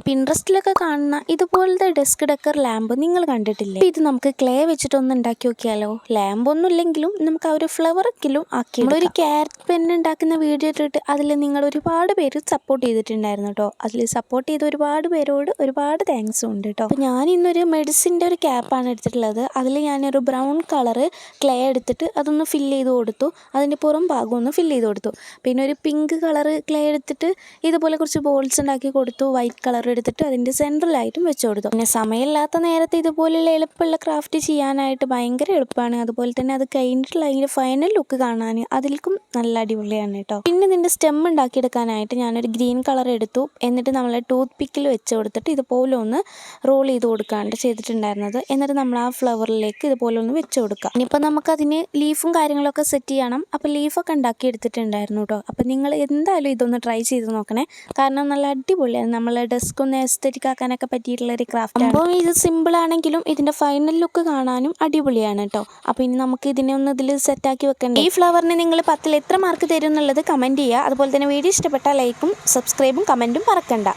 പിൻട്രസ്റ്റിലൊക്കെ കാണുന്ന ഇതുപോലത്തെ desk decker lamp നിങ്ങൾ കണ്ടിട്ടില്ലേ? ഇത് നമുക്ക് ക്ലേ വെച്ചിട്ടൊന്ന് ഉണ്ടാക്കി നോക്കിയാലോ? ലാമ്പൊന്നും ഇല്ലെങ്കിലും നമുക്ക് ആ ഒരു ഫ്ലവറെങ്കിലും ആക്കി. നമ്മളൊരു ക്യാരറ്റ് പെൻ ഉണ്ടാക്കുന്ന വീഡിയോ ഇട്ടിട്ട് അതിൽ നിങ്ങൾ ഒരുപാട് പേര് സപ്പോർട്ട് ചെയ്തിട്ടുണ്ടായിരുന്നു കേട്ടോ. അതിൽ സപ്പോർട്ട് ചെയ്ത ഒരുപാട് പേരോട് ഒരുപാട് താങ്ക്സും ഉണ്ട് കേട്ടോ. അപ്പോൾ ഞാൻ ഇന്നൊരു മെഡിസിൻ്റെ ഒരു ക്യാപ്പാണ് എടുത്തിട്ടുള്ളത്. അതിൽ ഞാനൊരു ബ്രൗൺ കളറ് ക്ലേ എടുത്തിട്ട് അതൊന്ന് ഫില്ല് ചെയ്ത് കൊടുത്തു. അതിൻ്റെ പുറം ഭാഗം ഒന്ന് ഫില്ല് ചെയ്ത് കൊടുത്തു. പിന്നെ ഒരു പിങ്ക് കളറ് ക്ലേ എടുത്തിട്ട് ഇതുപോലെ കുറച്ച് ബോൾസ് ഉണ്ടാക്കി കൊടുത്തു. വൈറ്റ് കളർ എടുത്തിട്ട് അതിൻ്റെ സെൻട്രലായിട്ടും വെച്ച് കൊടുത്തു. പിന്നെ സമയമില്ലാത്ത നേരത്തെ ഇതുപോലെയുള്ള എളുപ്പമുള്ള ക്രാഫ്റ്റ് ചെയ്യാനായിട്ട് ഭയങ്കര എളുപ്പമാണ്. അതുപോലെ തന്നെ അത് കഴിഞ്ഞിട്ടുള്ള അതിൻ്റെ ഫൈനൽ ലുക്ക് കാണാൻ അതിൽക്കും നല്ല അടിപൊളിയാണ് കേട്ടോ. പിന്നെ ഇതിൻ്റെ സ്റ്റെം ഉണ്ടാക്കിയെടുക്കാനായിട്ട് ഞാനൊരു ഗ്രീൻ കളർ എടുത്തു. എന്നിട്ട് നമ്മളെ ടൂത്ത് പിക്കിൽ വെച്ച് കൊടുത്തിട്ട് ഇതുപോലെ ഒന്ന് റോൾ ചെയ്ത് കൊടുക്കാണ്ട് ചെയ്തിട്ടുണ്ടായിരുന്നത്. എന്നിട്ട് നമ്മൾ ആ ഫ്ലവറിലേക്ക് ഇതുപോലെ ഒന്ന് വെച്ച് കൊടുക്കുക. ഇനിയിപ്പോൾ നമുക്കതിന് ലീഫും കാര്യങ്ങളൊക്കെ സെറ്റ് ചെയ്യണം. അപ്പോൾ ലീഫൊക്കെ ഉണ്ടാക്കി എടുത്തിട്ടുണ്ടായിരുന്നു കേട്ടോ. അപ്പോൾ നിങ്ങൾ എന്തായാലും ഇതൊന്ന് ട്രൈ ചെയ്ത് നോക്കണേ. കാരണം നല്ല അടിപൊളിയാണ്. നമ്മളെ ഡെസ്ക് ഒന്ന് എസ്തെറ്റിക് ആക്കാനൊക്കെ പറ്റിയിട്ടുള്ളൊരു ക്രാഫ്റ്റ്. അപ്പോൾ ഇത് സിമ്പിൾ ആണെങ്കിലും ഇതിൻ്റെ ഫൈനൽ ലുക്ക് കാണാനും അടിപൊളിയാണ് കേട്ടോ. അപ്പോൾ ഇനി നമുക്ക് ഇതിനെ ഒന്ന് ഇതിൽ സെറ്റാക്കി വെക്കണ്ടേ. ഈ ഫ്ലവറിന് നിങ്ങൾ 10ൽ എത്ര മാർക്ക് തരും എന്നുള്ളത് കമൻറ്റ് ചെയ്യുക. അതുപോലെ തന്നെ വീഡിയോ ഇഷ്ടപ്പെട്ടാൽ ലൈക്കും സബ്സ്ക്രൈബും കമൻറ്റും മറക്കണ്ട.